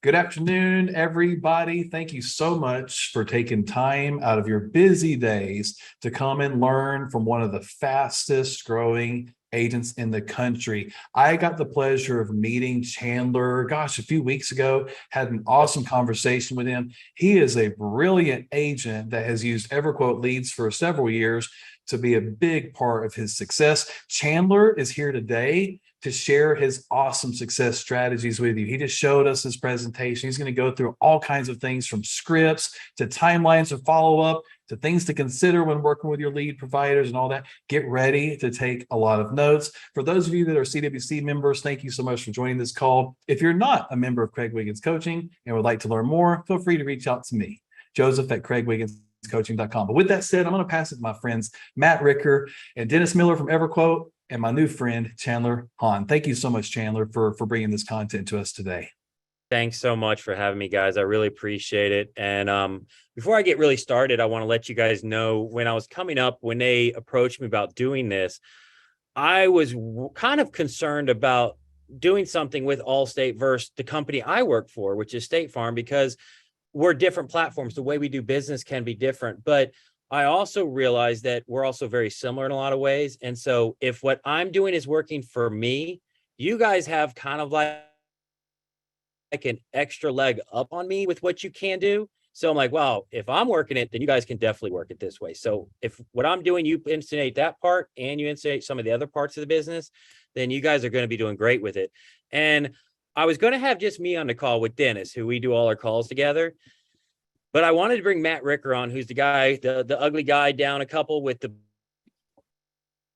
Good afternoon, everybody. Thank you so much for taking time out of your busy days to come and learn from one of the fastest growing agents in the country. I got the pleasure of meeting Chandler, a few weeks ago, had an awesome conversation with him. He is a brilliant agent that has used EverQuote leads for several years to be a big part of his success. Chandler is here today to share his awesome success strategies with you. He just showed us his presentation. He's going to go through all kinds of things from scripts to timelines to follow up to things to consider when working with your lead providers and all that. Get ready to take a lot of notes. For those of you that are CWC members, thank you so much for joining this call. If you're not a member of Craig Wiggins Coaching and would like to learn more, feel free to reach out to me, Joseph at CraigWigginsCoaching.com. But with that said, I'm going to pass it to my friends, Matt Ricker and Dennis Miller from EverQuote, and my new friend, Chandler Hahn. Thank you so much, Chandler, for bringing this content to us today. Thanks so much for having me, guys. I really appreciate it. And before I get really started, I want to let you guys know when I was coming up, when they approached me about doing this, I was kind of concerned about doing something with AllState versus the company I work for, which is State Farm, because we're different platforms. The way we do business can be different. But I also realized that we're also very similar in a lot of ways. And so if what I'm doing is working for me, you guys have kind of like an extra leg up on me with what you can do. So I'm like, wow, if I'm working it, then you guys can definitely work it this way. So if what I'm doing, you instigate that part and you instigate some of the other parts of the business, then you guys are going to be doing great with it. And I was going to have just me on the call with Dennis, who we do all our calls together. But I wanted to bring Matt Ricker on, who's the guy, the ugly guy down a couple with the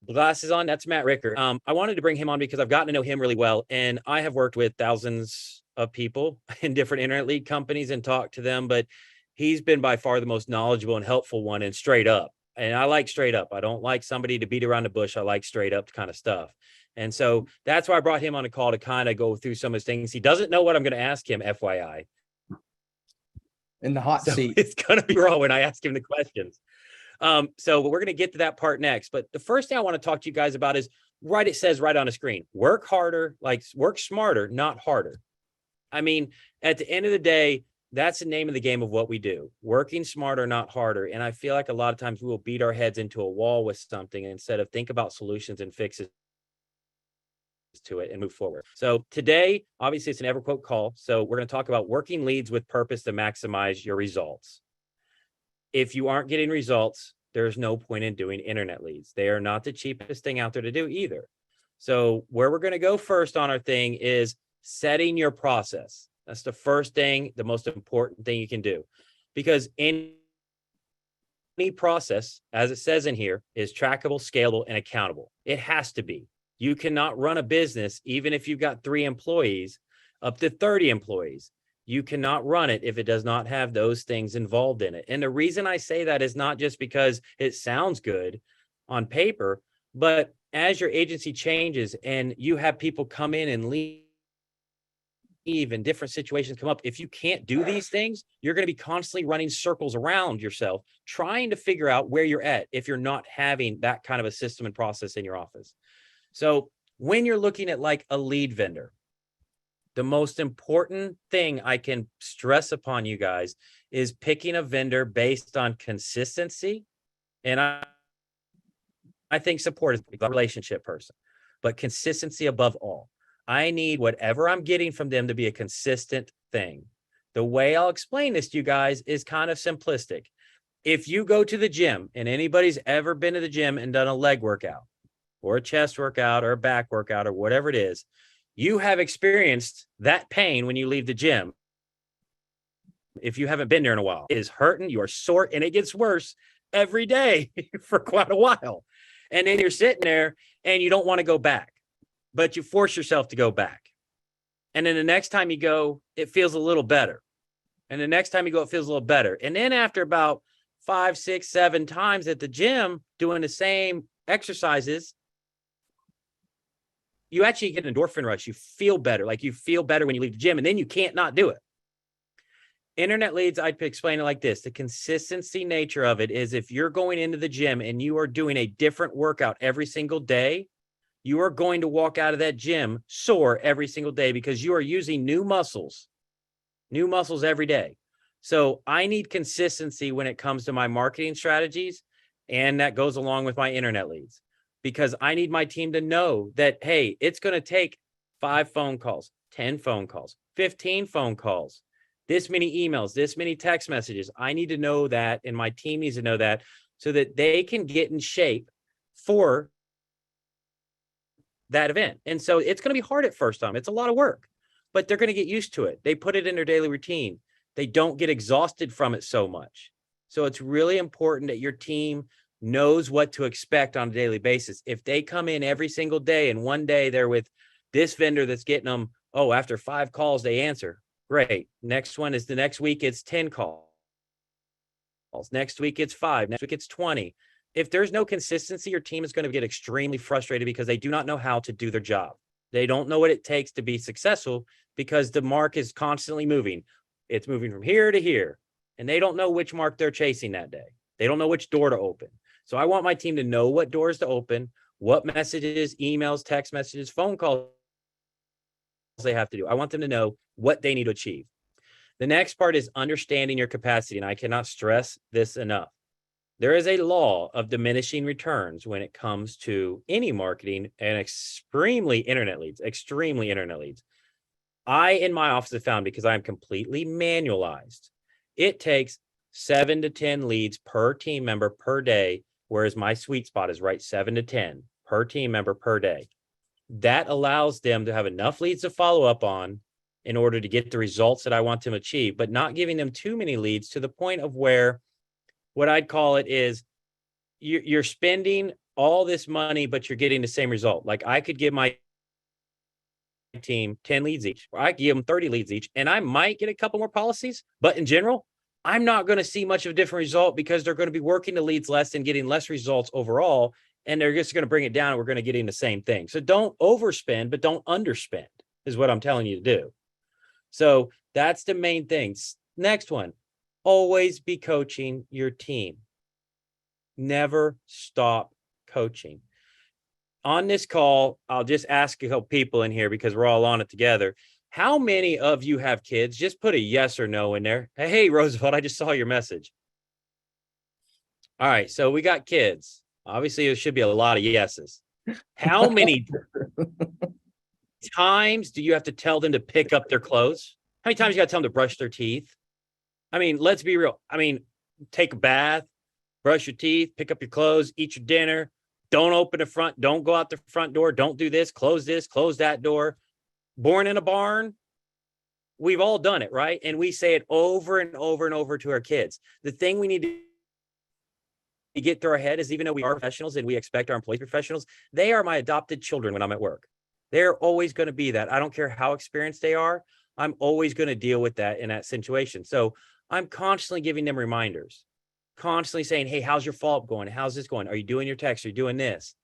glasses on. That's Matt Ricker. I wanted to bring him on because I've gotten to know him really well. And I have worked with thousands of people in different internet lead companies and talked to them. But he's been by far the most knowledgeable and helpful one, and straight up. And I like straight up. I don't like somebody to beat around the bush. I like straight up kind of stuff. And so that's why I brought him on a call to kind of go through some of his things. He doesn't know what I'm going to ask him, FYI. In the hot seat. It's going to be raw when I ask him the questions. So we're going to get to that part next. But the first thing I want to talk to you guys about is it says right on the screen, work harder, like work smarter, not harder. I mean, at the end of the day, that's the name of the game of what we do. Working smarter, not harder. And I feel like a lot of times we will beat our heads into a wall with something instead of think about solutions and fixes to it and move forward. So today, obviously, it's an EverQuote call. So we're going to talk about working leads with purpose to maximize your results. If you aren't getting results, there's no point in doing internet leads. They are not the cheapest thing out there to do either. So where we're going to go first on our thing is setting your process. That's the first thing, the most important thing you can do, because any process, as it says in here, is trackable, scalable, and accountable. It has to be. You cannot run a business, even if you've got 3 employees, up to 30 employees. You cannot run it if it does not have those things involved in it. And the reason I say that is not just because it sounds good on paper, but as your agency changes and you have people come in and leave and different situations come up, if you can't do these things, you're going to be constantly running circles around yourself, trying to figure out where you're at if you're not having that kind of a system and process in your office. So when you're looking at like a lead vendor, the most important thing I can stress upon you guys is picking a vendor based on consistency. And I think support is a relationship person, but consistency above all. I need whatever I'm getting from them to be a consistent thing. The way I'll explain this to you guys is kind of simplistic. If you go to the gym, and anybody's ever been to the gym and done a leg workout or a chest workout or a back workout or whatever it is, you have experienced that pain when you leave the gym. If you haven't been there in a while, it is hurting, you are sore, and it gets worse every day for quite a while. And then you're sitting there and you don't want to go back, but you force yourself to go back. And then the next time you go, it feels a little better. And the next time you go, it feels a little better. And then after about 5, 6, 7 times at the gym doing the same exercises, you actually get an endorphin rush. You feel better. Like you feel better when you leave the gym, and then you can't not do it. Internet leads, I'd explain it like this. The consistency nature of it is if you're going into the gym and you are doing a different workout every single day, you are going to walk out of that gym sore every single day because you are using new muscles new muscles every day. So I need consistency when it comes to my marketing strategies. And that goes along with my internet leads, because I need my team to know that, hey, it's going to take 5 phone calls, 10 phone calls, 15 phone calls, this many emails, this many text messages. I need to know that, and my team needs to know that, so that they can get in shape for that event. And so it's going to be hard at first time. It's a lot of work, but they're going to get used to it. They put it in their daily routine. They don't get exhausted from it so much. So it's really important that your team knows what to expect on a daily basis. If they come in every single day and one day they're with this vendor that's getting them, oh, after 5 calls, they answer. Great. Next one is the next week, it's 10 calls. Next week, it's 5. Next week, it's 20. If there's no consistency, your team is going to get extremely frustrated because they do not know how to do their job. They don't know what it takes to be successful because the mark is constantly moving. It's moving from here to here, and they don't know which mark they're chasing that day. They don't know which door to open. So I want my team to know what doors to open, what messages, emails, text messages, phone calls they have to do. I want them to know what they need to achieve. The next part is understanding your capacity, and I cannot stress this enough. There is a law of diminishing returns when it comes to any marketing and extremely internet leads. I, in my office, have found, because I'm completely manualized, it takes 7 to 10 leads per team member per day, whereas my sweet spot is right 7 to 10 per team member per day. That allows them to have enough leads to follow up on in order to get the results that I want them to achieve, but not giving them too many leads to the point of where, what I'd call it is, you're spending all this money, but you're getting the same result. Like, I could give my team 10 leads each, or I give them 30 leads each, and I might get a couple more policies, but in general, I'm not going to see much of a different result because they're going to be working the leads less and getting less results overall. And they're just going to bring it down, and we're going to get in the same thing. So don't overspend, but don't underspend is what I'm telling you to do. So that's the main thing. Next one, always be coaching your team. Never stop coaching. On this call, I'll just ask a couple people in here because we're all on it together. How many of you have kids? Just put a yes or no in there. Hey, Roosevelt, I just saw your message. All right, so we got kids. Obviously, there should be a lot of yeses. How many times do you have to tell them to pick up their clothes? How many times you got to tell them to brush their teeth? I mean, let's be real. I mean, take a bath, brush your teeth, pick up your clothes, eat your dinner. Don't open the front. Don't go out the front door. Don't do this, close that door. Born in a barn. We've all done it, right? And we say it over and over and over to our kids. The thing we need to get through our head is, even though we are professionals and we expect our employees professionals, they are my adopted children when I'm at work. They're always going to be that. I don't care how experienced they are. I'm always going to deal with that in that situation. So I'm constantly giving them reminders, constantly saying, hey, how's your follow-up going? How's this going? Are you doing your text? Are you doing this?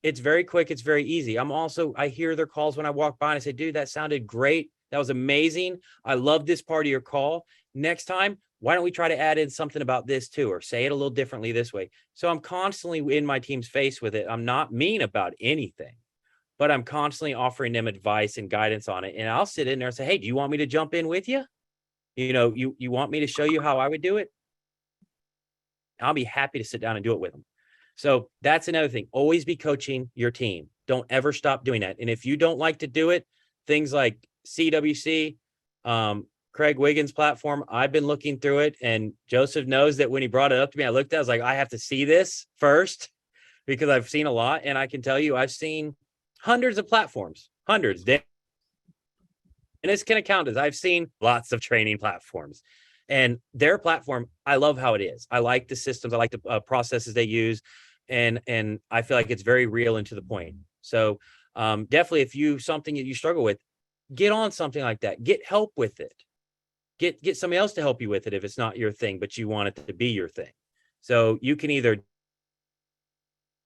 It's very quick. It's very easy. I hear their calls when I walk by and I say, dude, that sounded great. That was amazing. I love this part of your call. Next time, why don't we try to add in something about this too, or say it a little differently this way? So I'm constantly in my team's face with it. I'm not mean about anything, but I'm constantly offering them advice and guidance on it. And I'll sit in there and say, hey, do you want me to jump in with you? You want me to show you how I would do it? I'll be happy to sit down and do it with them. So that's another thing. Always be coaching your team. Don't ever stop doing that. And if you don't like to do it, things like CWC, Craig Wiggins platform, I've been looking through it, and Joseph knows that when he brought it up to me, I looked at it, I was like, I have to see this first because I've seen a lot. And I can tell you, I've seen hundreds of platforms, hundreds. And it's going to count as I've seen lots of training platforms, and their platform, I love how it is. I like the systems. I like the processes they use. And I feel like it's very real and to the point. So definitely, if something that you struggle with, get on something like that, get help with it. Get somebody else to help you with it if it's not your thing, but you want it to be your thing. So you can either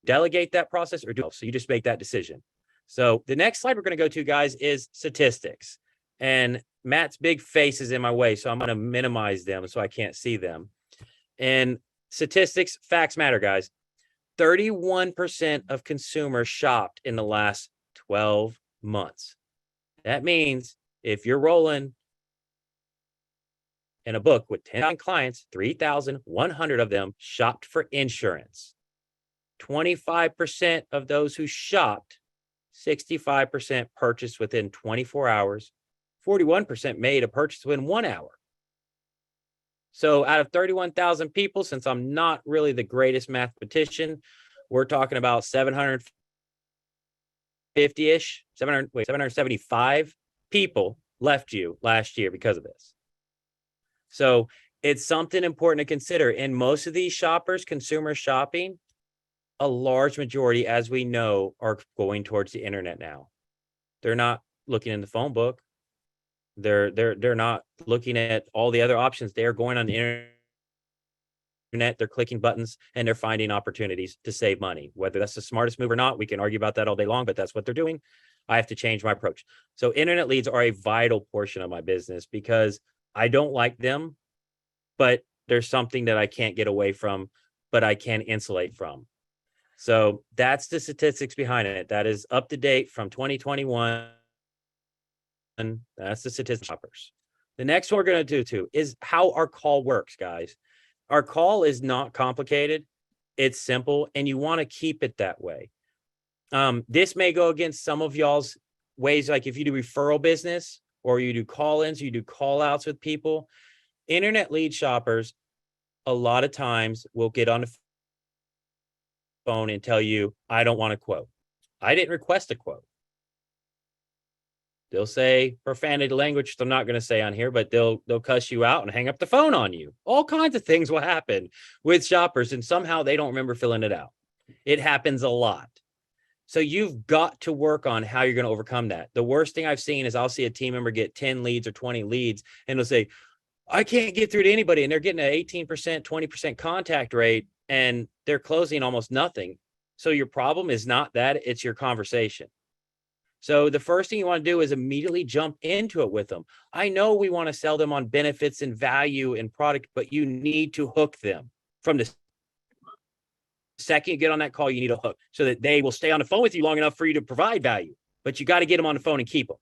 delegate that process or do it. So you just make that decision. So the next slide we're going to go to, guys, is statistics. And Matt's big face is in my way, so I'm going to minimize them so I can't see them. And statistics, facts matter, guys. 31% of consumers shopped in the last 12 months. That means if you're rolling in a book with 10 clients, 3,100 of them shopped for insurance. 25% of those who shopped, 65% purchased within 24 hours, 41% made a purchase within 1 hour. So out of 31,000 people, since I'm not really the greatest mathematician, we're talking about 750-ish, 775 people left you last year because of this. So it's something important to consider. And most of these shoppers, consumer shopping, a large majority, as we know, are going towards the internet now. They're not looking in the phone book. They're not looking at all the other options. They're going on the internet, they're clicking buttons, and they're finding opportunities to save money. Whether that's the smartest move or not, we can argue about that all day long, but that's what they're doing. I have to change my approach. So internet leads are a vital portion of my business because I don't like them, but there's something that I can't get away from, but I can insulate from. So that's the statistics behind it. That is up to date from 2021. And that's the statistics shoppers. The next one we're going to do is how our call works, guys. Our call is not complicated. It's simple, and you want to keep it that way. This may go against some of y'all's ways, like if you do referral business or you do call-ins, you do call-outs with people. Internet lead shoppers, a lot of times will get on the phone and tell you, I don't want a quote. I didn't request a quote. They'll say profanity language, which I'm not going to say on here, but they'll cuss you out and hang up the phone on you. All kinds of things will happen with shoppers, and somehow they don't remember filling it out. It happens a lot. So you've got to work on how you're going to overcome that. The worst thing I've seen is I'll see a team member get 10 leads or 20 leads, and they'll say, I can't get through to anybody. And they're getting an 18%, 20% contact rate, and they're closing almost nothing. So your problem is not that, it's your conversation. So the first thing you want to do is immediately jump into it with them. I know we want to sell them on benefits and value and product, but you need to hook them. From the second you get on that call, you need a hook so that they will stay on the phone with you long enough for you to provide value, but you got to get them on the phone and keep them.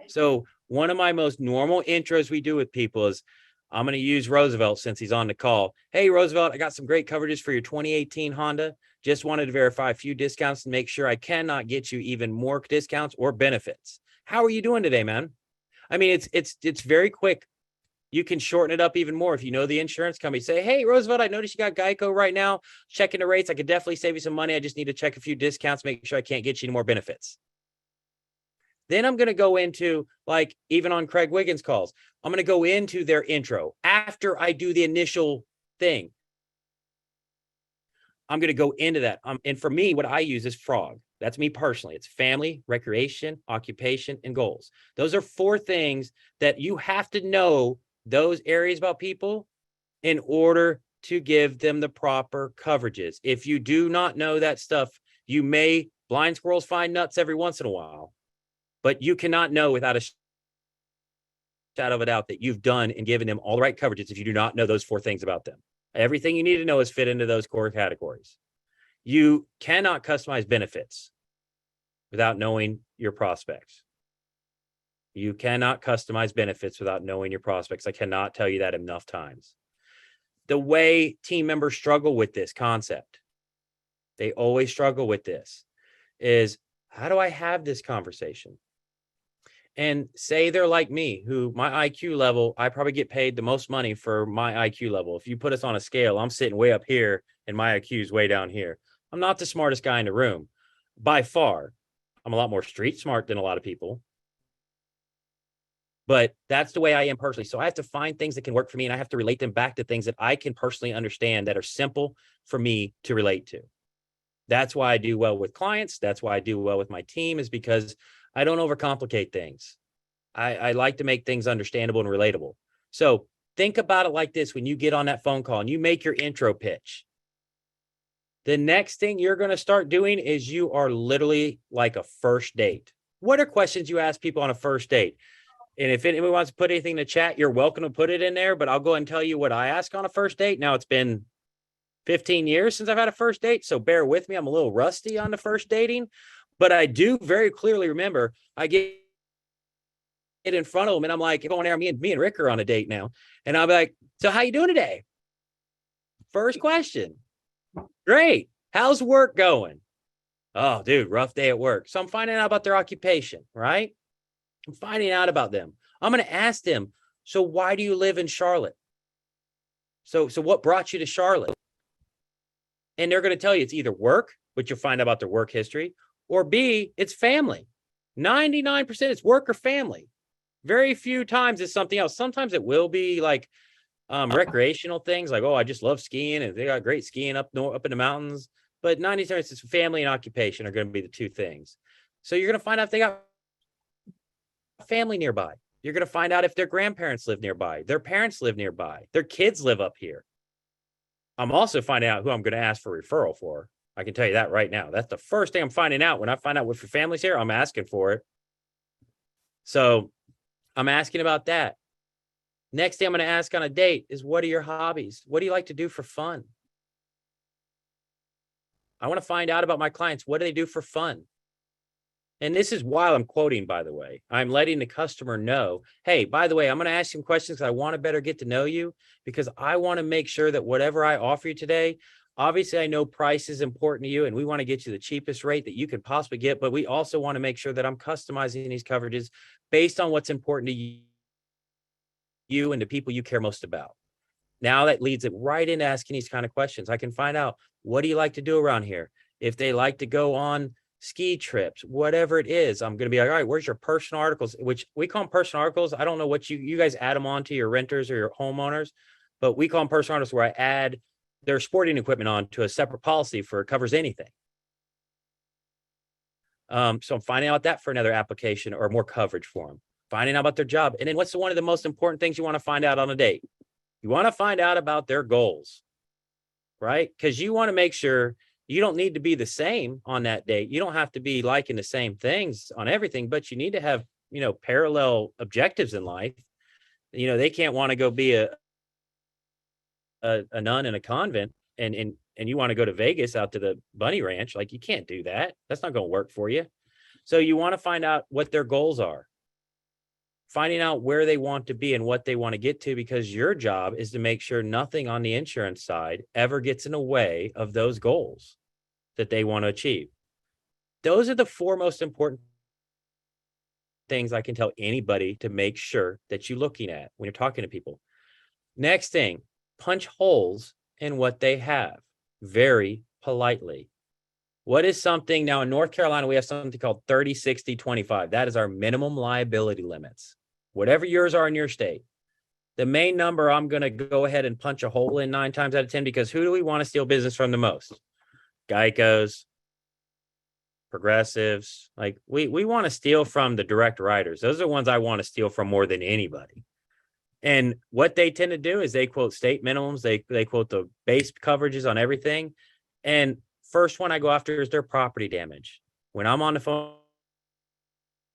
So one of my most normal intros we do with people is, I'm going to use Roosevelt since he's on the call. Hey, Roosevelt, I got some great coverages for your 2018 Honda. Just wanted to verify a few discounts and make sure I cannot get you even more discounts or benefits. How are you doing today, man? I mean, it's very quick. You can shorten it up even more if you know the insurance company. Say, hey, Roosevelt, I noticed you got Geico right now. Checking the rates. I could definitely save you some money. I just need to check a few discounts, make sure I can't get you any more benefits. Then I'm going to go into, like, even on Craig Wiggins calls, I'm going to go into their intro after I do the initial thing. I'm going to go into that. And for me, what I use is FROG. That's me personally. It's family, recreation, occupation, and goals. Those are 4 things that you have to know those areas about people in order to give them the proper coverages. If you do not know that stuff, you may blind squirrels find nuts every once in a while, but you cannot know without a shadow of a doubt that you've done and given them all the right coverages if you do not know those 4 things about them. Everything you need to know is fit into those core categories. You cannot customize benefits without knowing your prospects. You cannot customize benefits without knowing your prospects. I cannot tell you that enough times. The way team members struggle with this concept, they always struggle with this, is how do I have this conversation? And say they're like me, who my IQ level, I probably get paid the most money for my IQ level. If you put us on a scale, I'm sitting way up here and my IQ is way down here. I'm not the smartest guy in the room by far. I'm a lot more street smart than a lot of people, but that's the way I am personally. So I have to find things that can work for me, and I have to relate them back to things that I can personally understand that are simple for me to relate to. That's why I do well with clients. That's why I do well with my team, is because I don't overcomplicate things. I like to make things understandable and relatable. So think about it like this. When you get on that phone call and you make your intro pitch, the next thing you're going to start doing is you are literally like a first date. What are questions you ask people on a first date? And if anyone wants to put anything in the chat, you're welcome to put it in there, but I'll go ahead and tell you what I ask on a first date. Now, it's been 15 years since I've had a first date, so bear with me. I'm a little rusty on the first dating, but I do very clearly remember I get in front of them, and I'm like, if on air, me and Rick are on a date now, and I'll be like, so how you doing today? First question. Great. How's work going? Oh, dude, rough day at work. So I'm finding out about their occupation, right? I'm finding out about them. I'm going to ask them, so why do you live in Charlotte? So what brought you to Charlotte? And they're going to tell you it's either work, which you'll find out about their work history, or B, it's family. 99% it's work or family. Very few times it's something else. Sometimes it will be like recreational things like, oh, I just love skiing and they got great skiing up in the mountains. But 90 times it's family and occupation are going to be the two things. So you're going to find out if they got family nearby. You're going to find out if their grandparents live nearby, their parents live nearby, their kids live up here. I'm also finding out who I'm going to ask for referral for. I can tell you that right now. That's the first thing I'm finding out. When I find out if your family's here, I'm asking for it. So I'm asking about that. Next thing I'm going to ask on a date is, what are your hobbies? What do you like to do for fun? I want to find out about my clients. What do they do for fun? And this is while I'm quoting, by the way. I'm letting the customer know, hey, by the way, I'm going to ask some questions because I want to better get to know you, because I want to make sure that whatever I offer you today, obviously I know price is important to you and we want to get you the cheapest rate that you could possibly get, but we also want to make sure that I'm customizing these coverages based on what's important to you and the people you care most about. Now that leads it right into asking these kind of questions. I can find out, what do you like to do around here? If they like to go on ski trips, whatever it is, I'm going to be like, all right, where's your personal articles, which we call them personal articles. I don't know what you guys add them on to your renters or your homeowners, but we call them personal articles where I add their sporting equipment on to a separate policy for it covers anything. So I'm finding out that for another application or more coverage for them, finding out about their job. And then what's one of the most important things you want to find out on a date? You want to find out about their goals, right? Because you want to make sure you don't need to be the same on that date. You don't have to be liking the same things on everything, but you need to have, parallel objectives in life. They can't want to go be a nun in a convent and you want to go to Vegas out to the bunny ranch. Like, you can't do that. That's not going to work for you. So you want to find out what their goals are, finding out where they want to be and what they want to get to, because your job is to make sure nothing on the insurance side ever gets in the way of those goals that they want to achieve. Those are the four most important things I can tell anybody to make sure that you're looking at when you're talking to people. Next thing, punch holes in what they have very politely. What is something now in North Carolina, we have something called 30, 60, 25. That is our minimum liability limits. Whatever yours are in your state. The main number I'm going to go ahead and punch a hole in 9 times out of 10, because who do we want to steal business from the most? Geico's, Progressives. Like, we want to steal from the direct writers. Those are the ones I want to steal from more than anybody. And what they tend to do is they quote state minimums. They quote the base coverages on everything. And first one I go after is their property damage. When I'm on the phone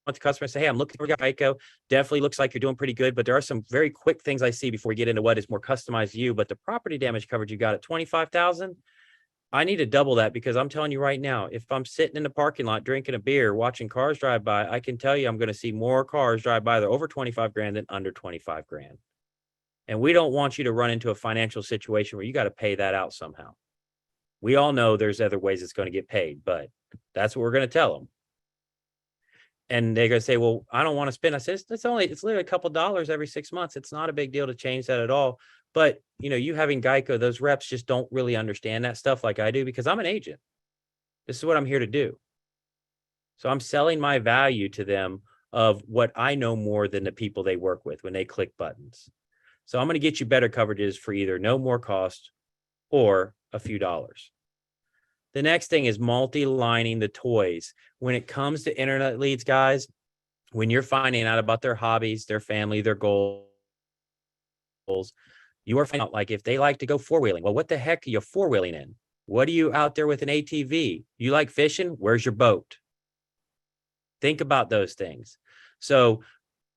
with the customer, say, hey, I'm looking for Geico. Definitely looks like you're doing pretty good, but there are some very quick things I see before we get into what is more customized to you. But the property damage coverage you got at $25,000, I need to double that, because I'm telling you right now, if I'm sitting in the parking lot drinking a beer, watching cars drive by, I can tell you I'm going to see more cars drive by that are over 25 grand than under 25 grand. And we don't want you to run into a financial situation where you got to pay that out somehow. We all know there's other ways it's going to get paid, but that's what we're going to tell them. And they're going to say, well, I don't want to spend. I said, it's literally a couple dollars every 6 months. It's not a big deal to change that at all. But, you having Geico, those reps just don't really understand that stuff like I do, because I'm an agent. This is what I'm here to do. So I'm selling my value to them of what I know more than the people they work with when they click buttons. So I'm going to get you better coverages for either no more cost or a few dollars. The next thing is multi-lining the toys. When it comes to internet leads, guys, when you're finding out about their hobbies, their family, their goals, you are finding out, like, if they like to go four-wheeling. Well, what the heck are you four-wheeling in? What are you out there with an ATV? You like fishing? Where's your boat? Think about those things. So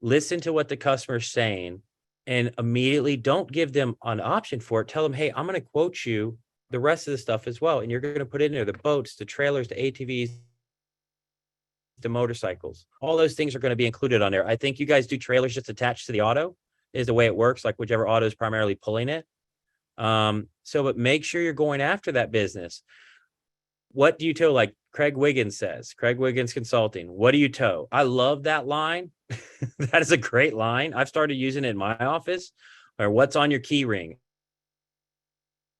listen to what the customer's saying and immediately don't give them an option for it. Tell them, hey, I'm going to quote you the rest of the stuff as well. And you're going to put in there the boats, the trailers, the ATVs, to motorcycles. All those things are going to be included on there. I think you guys do trailers just attached to the auto is the way it works, like whichever auto is primarily pulling it. But make sure you're going after that business. What do you tow? Like Craig Wiggins says, Craig Wiggins Consulting. What do you tow? I love that line. That is a great line. I've started using it in my office. Or what's on your key ring?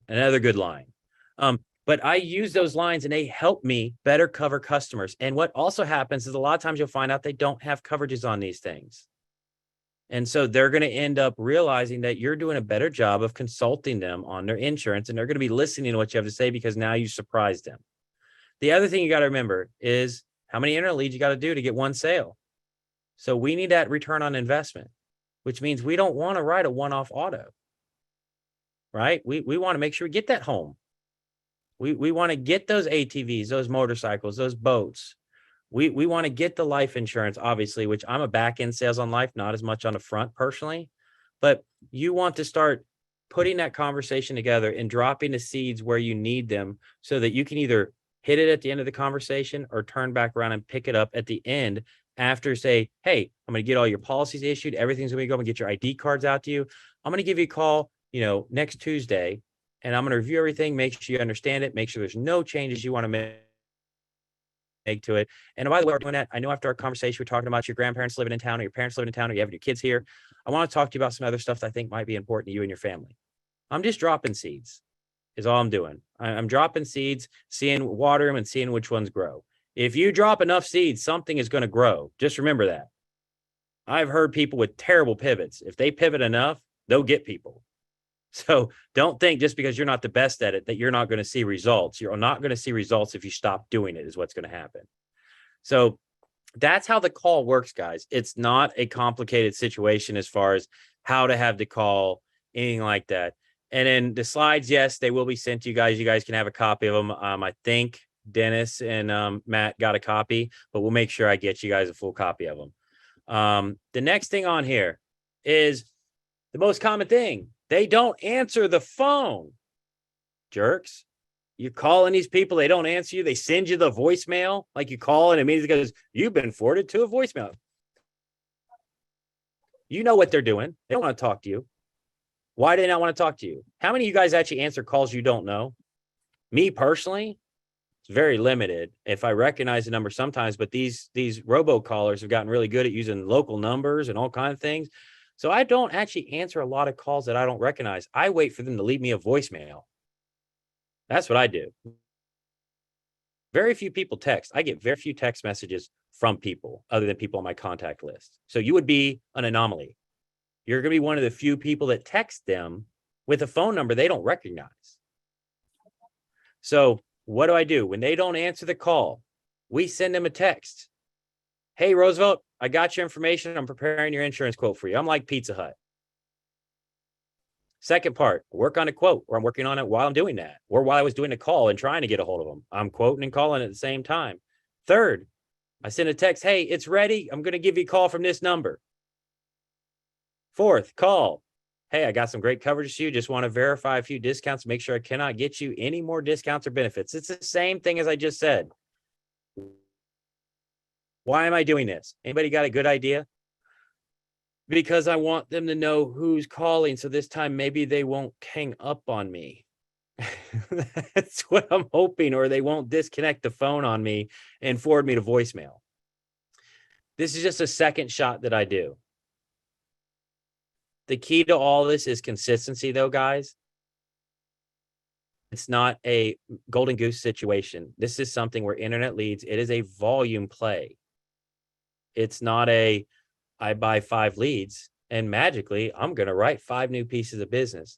Another good line. But I use those lines and they help me better cover customers. And what also happens is a lot of times you'll find out they don't have coverages on these things. And so they're going to end up realizing that you're doing a better job of consulting them on their insurance, and they're going to be listening to what you have to say because now you surprised them. The other thing you got to remember is how many internet leads you got to do to get one sale. So we need that return on investment, which means we don't want to write a one-off auto, right? We want to make sure we get that home. We want to get those ATVs, those motorcycles, those boats. We want to get the life insurance, obviously, which I'm a back-end sales on life, not as much on the front personally. But you want to start putting that conversation together and dropping the seeds where you need them so that you can either hit it at the end of the conversation or turn back around and pick it up at the end after say, hey, I'm going to get all your policies issued. Everything's going to go. I'm going to get your ID cards out to you. I'm going to give you a call, next Tuesday, and I'm going to review everything, make sure you understand it, make sure there's no changes you want to make to it. And by the way, we're doing that. I know after our conversation, we're talking about your grandparents living in town or your parents living in town or you having your kids here. I want to talk to you about some other stuff that I think might be important to you and your family. I'm just dropping seeds is all I'm doing. I'm dropping seeds, water them and seeing which ones grow. If you drop enough seeds, something is going to grow. Just remember that. I've heard people with terrible pivots. If they pivot enough, they'll get people. So don't think just because you're not the best at it that you're not going to see results. You're not going to see results if you stop doing it is what's going to happen. So that's how the call works, guys. It's not a complicated situation as far as how to have the call, anything like that. And then the slides, yes, they will be sent to you guys. You guys can have a copy of them. I think Dennis and Matt got a copy, but we'll make sure I get you guys a full copy of them. The next thing on here is the most common thing. They don't answer the phone. Jerks. You're calling these people. They don't answer you. They send you the voicemail. Like you call and it immediately goes, you've been forwarded to a voicemail. You know what they're doing. They don't want to talk to you. Why do they not want to talk to you? How many of you guys actually answer calls you don't know? Me personally, it's very limited. If I recognize the number sometimes, but these robocallers have gotten really good at using local numbers and all kinds of things. So I don't actually answer a lot of calls that I don't recognize. I wait for them to leave me a voicemail. That's what I do. Very few people text. I get very few text messages from people other than people on my contact list. So you would be an anomaly. You're going to be one of the few people that text them with a phone number they don't recognize. So what do? When they don't answer the call, we send them a text. Hey, Roosevelt, I got your information. I'm preparing your insurance quote for you. I'm like Pizza Hut. Second part, work on a quote, or I'm working on it while I'm doing that, or while I was doing a call and trying to get a hold of them. I'm quoting and calling at the same time. Third, I send a text. Hey, it's ready. I'm going to give you a call from this number. Fourth, call. Hey, I got some great coverage to you. Just want to verify a few discounts. Make sure I cannot get you any more discounts or benefits. It's the same thing as I just said. Why am I doing this? Anybody got a good idea? Because I want them to know who's calling. So this time, maybe they won't hang up on me. That's what I'm hoping, or they won't disconnect the phone on me and forward me to voicemail. This is just a second shot that I do. The key to all this is consistency, though, guys. It's not a golden goose situation. This is something where internet leads. It is a volume play. It's not a, I buy 5 leads and magically I'm going to write 5 new pieces of business.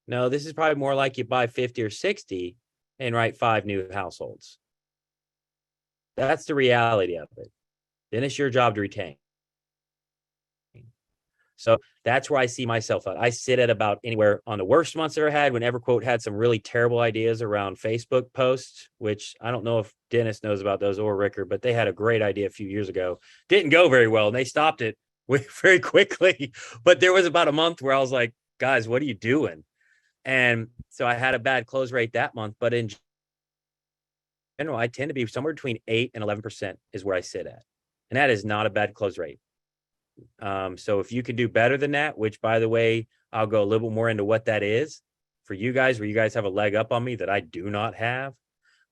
No, this is probably more like you buy 50 or 60 and write 5 new households. That's the reality of it. Then it's your job to retain. So that's where I see myself at. I sit at about anywhere on the worst months I ever had when EverQuote had some really terrible ideas around Facebook posts, which I don't know if Dennis knows about those or Rickard, but they had a great idea a few years ago. Didn't go very well and they stopped it very quickly. But there was about a month where I was like, guys, what are you doing? And so I had a bad close rate that month, but in general, I tend to be somewhere between 8 and 11% is where I sit at. And that is not a bad close rate. So if you can do better than that, which by the way, I'll go a little more into what that is for you guys, where you guys have a leg up on me that I do not have.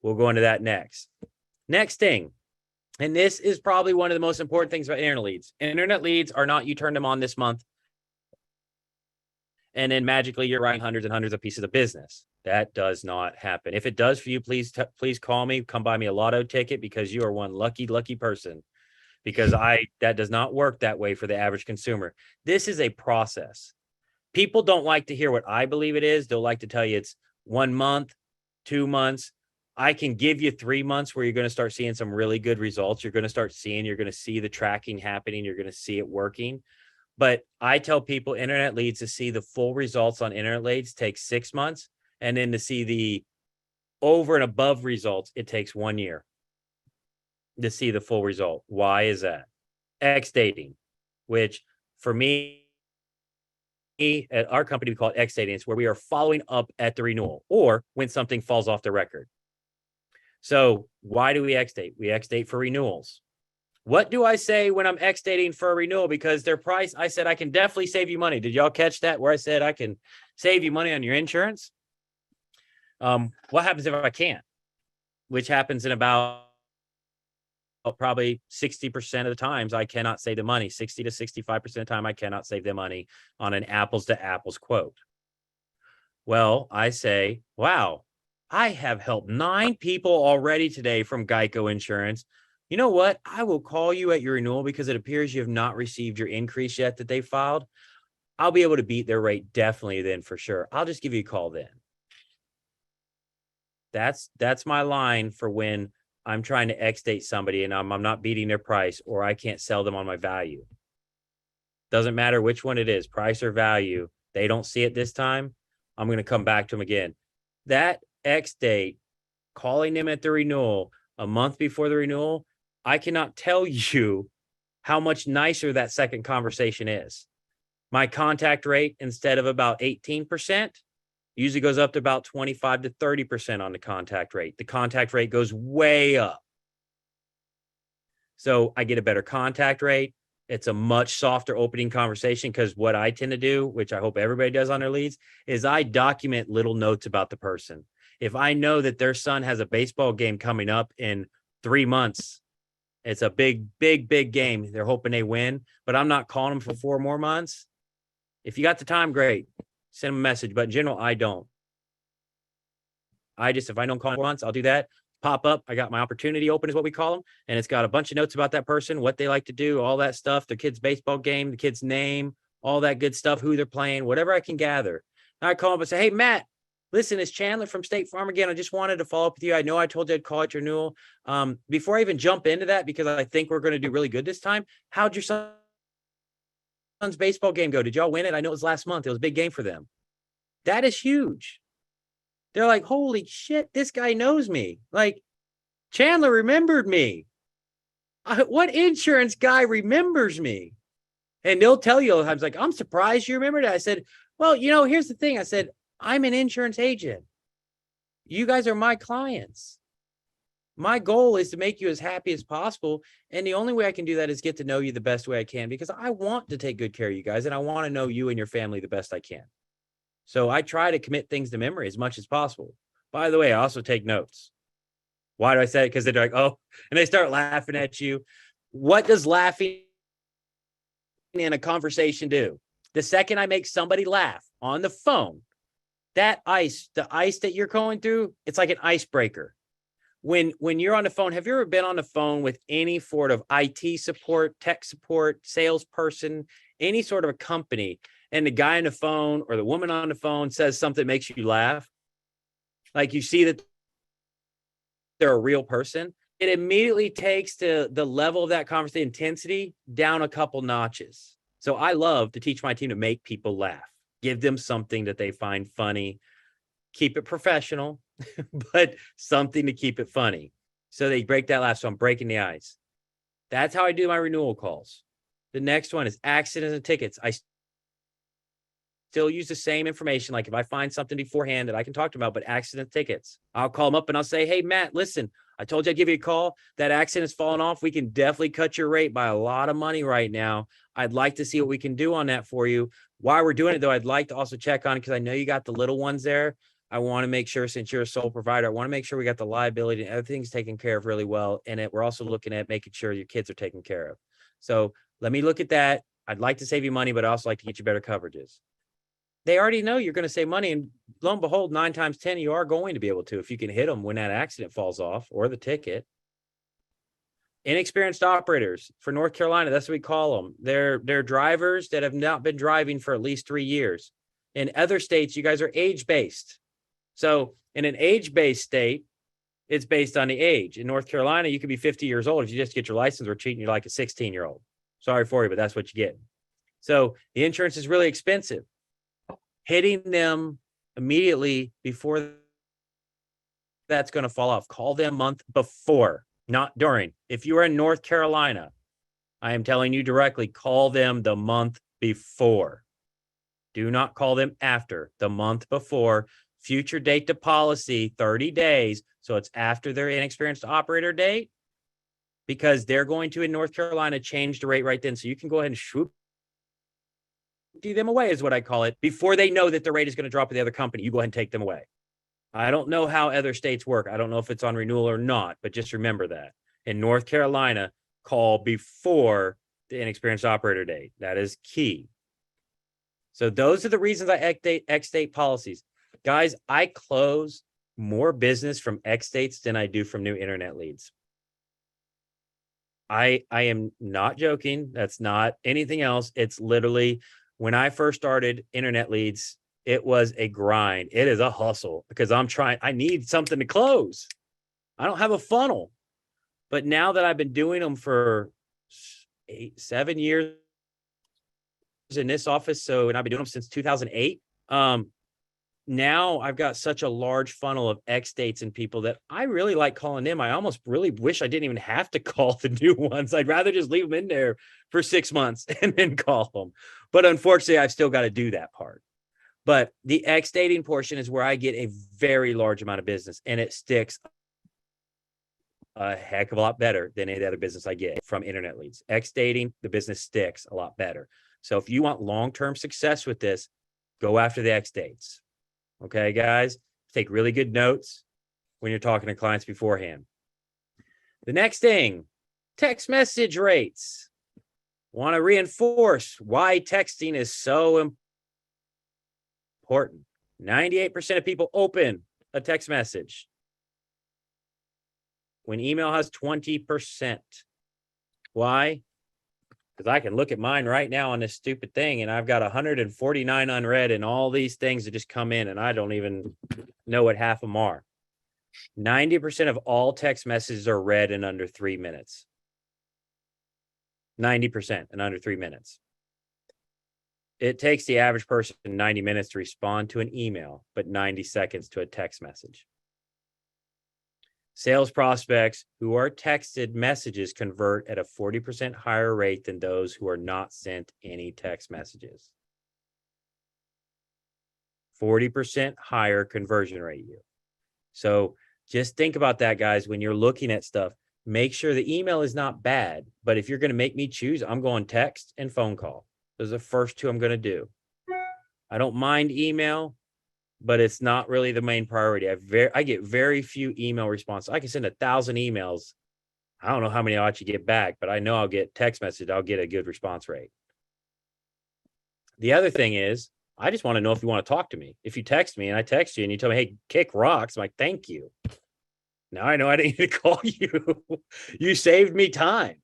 We'll go into that next. Next thing. And this is probably one of the most important things about internet leads. Internet leads are not, you turn them on this month and then magically you're writing hundreds and hundreds of pieces of business. That does not happen. If it does for you, please call me, come buy me a lotto ticket, because you are one lucky person, because that does not work that way for the average consumer. This is a process. People don't like to hear what I believe it is. They'll like to tell you it's 1 month, 2 months. I can give you 3 months where you're going to start seeing some really good results. You're going to see the tracking happening. You're going to see it working. But I tell people internet leads, to see the full results on internet leads takes 6 months. And then to see the over and above results, it takes 1 year to see the full result. Why is that? X dating, which for me, at our company, we call it X dating. It's where we are following up at the renewal or when something falls off the record. So why do we X date? We X date for renewals. What do I say when I'm X dating for a renewal? Because their price, I said, I can definitely save you money. Did y'all catch that? Where I said, I can save you money on your insurance. What happens if I can't? Which happens in about probably 60% of the times I cannot save the money. 60 to 65% of the time I cannot save the money on an apples to apples quote. Well, I say, wow, I have helped 9 people already today from Geico Insurance. You know what? I will call you at your renewal because it appears you have not received your increase yet that they filed. I'll be able to beat their rate definitely then for sure. I'll just give you a call then. That's my line for when I'm trying to X date somebody and I'm not beating their price, or I can't sell them on my value. Doesn't matter which one it is, price or value. They don't see it this time, I'm going to come back to them again. That X date, calling them at the renewal a month before the renewal, I cannot tell you how much nicer that second conversation is. My contact rate, instead of about 18%, usually goes up to about 25 to 30% on the contact rate. The contact rate goes way up. So I get a better contact rate. It's a much softer opening conversation, because what I tend to do, which I hope everybody does on their leads, is I document little notes about the person. If I know that their son has a baseball game coming up in 3 months, it's a big game. They're hoping they win, but I'm not calling them for 4 more months. If you got the time, great. Send them a message. But in general, I don't. If I don't call them once, I'll do that. Pop up. I got my opportunity open is what we call them. And it's got a bunch of notes about that person, what they like to do, all that stuff, the kid's baseball game, the kid's name, all that good stuff, who they're playing, whatever I can gather. And I call them and say, hey, Matt, listen, it's Chandler from State Farm again. I just wanted to follow up with you. I know I told you I'd call at your renewal. Before I even jump into that, because I think we're going to do really good this time, how'd your son's baseball game go? Did y'all win it? I know it was last month. It was a big game for them. That is huge. They're like, holy shit, this guy knows me. Like, Chandler remembered me. What insurance guy remembers me? And they'll tell you, I was like, I'm surprised you remembered it. I said, well, here's the thing. I said, I'm an insurance agent. You guys are my clients. My goal is to make you as happy as possible. And the only way I can do that is get to know you the best way I can, because I want to take good care of you guys. And I want to know you and your family the best I can. So I try to commit things to memory as much as possible. By the way, I also take notes. Why do I say it? Because they're like, oh, and they start laughing at you. What does laughing in a conversation do? The second I make somebody laugh on the phone, the ice that you're going through, it's like an icebreaker. When you're on the phone, have you ever been on the phone with any sort of IT support, tech support, salesperson, any sort of a company, and the guy on the phone or the woman on the phone says something that makes you laugh? Like, you see that they're a real person. It immediately takes the level of that conversation intensity down a couple notches. So I love to teach my team to make people laugh, give them something that they find funny, keep it professional, but something to keep it funny. So they break that laugh. So I'm breaking the ice. That's how I do my renewal calls. The next one is accidents and tickets. I still use the same information. Like if I find something beforehand that I can talk to them about, but accident tickets, I'll call them up and I'll say, hey, Matt, listen, I told you I'd give you a call. That accident's fallen off. We can definitely cut your rate by a lot of money right now. I'd like to see what we can do on that for you. While we're doing it, though, I'd like to also check on it because I know you got the little ones there. I want to make sure, since you're a sole provider, I want to make sure we got the liability and everything's taken care of really well. And we're also looking at making sure your kids are taken care of. So let me look at that. I'd like to save you money, but I also like to get you better coverages. They already know you're going to save money. And lo and behold, 9 times 10, you are going to be able to, if you can hit them when that accident falls off or the ticket. Inexperienced operators for North Carolina, that's what we call them. They're drivers that have not been driving for at least 3 years. In other states, you guys are age-based. So in an age-based state, it's based on the age. In North Carolina, you could be 50 years old. If you just get your license, we're treating you like a 16-year-old. Sorry for you, but that's what you get. So the insurance is really expensive. Hitting them immediately before that's going to fall off. Call them a month before, not during. If you are in North Carolina, I am telling you directly, call them the month before. Do not call them after, the month before. Future date to policy, 30 days. So it's after their inexperienced operator date, because they're going to, in North Carolina, change the rate right then. So you can go ahead and swoop them away is what I call it. Before they know that the rate is going to drop with the other company, you go ahead and take them away. I don't know how other states work. I don't know if it's on renewal or not, but just remember that. In North Carolina, call before the inexperienced operator date. That is key. So those are the reasons I ex-state policies. Guys, I close more business from ex-states than I do from new internet leads. I am not joking. That's not anything else. It's literally, when I first started internet leads, it was a grind. It is a hustle because I need something to close. I don't have a funnel. But now that I've been doing them for 7 years in this office, and I've been doing them since 2008. Now I've got such a large funnel of ex-states and people that I really like calling them. I almost really wish I didn't even have to call the new ones. I'd rather just leave them in there for 6 months and then call them. But unfortunately, I've still got to do that part. But the ex-dating portion is where I get a very large amount of business, and it sticks a heck of a lot better than any other business I get from internet leads. Ex-dating, the business sticks a lot better. So if you want long-term success with this, go after the ex-dates. Okay, guys, take really good notes when you're talking to clients beforehand. The next thing, text message rates. Want to reinforce why texting is so important. 98% of people open a text message when email has 20%. Why? Because I can look at mine right now on this stupid thing, and I've got 149 unread and all these things that just come in, and I don't even know what half of them are. 90% of all text messages are read in under 3 minutes. 90% in under 3 minutes. It takes the average person 90 minutes to respond to an email, but 90 seconds to a text message. Sales prospects who are texted messages convert at a 40% higher rate than those who are not sent any text messages. 40% higher conversion rate. So just think about that, guys, when you're looking at stuff. Make sure the email is not bad, but if you're going to make me choose, I'm going text and phone call. Those are the first two I'm going to do. I don't mind email, but it's not really the main priority. I get very few email responses. I can send 1,000 emails. I don't know how many I'll actually get back, but I know I'll get text message. I'll get a good response rate. The other thing is, I just want to know if you want to talk to me. If you text me and I text you and you tell me, hey, kick rocks, I'm like, thank you. Now I know I didn't need to call you. You saved me time.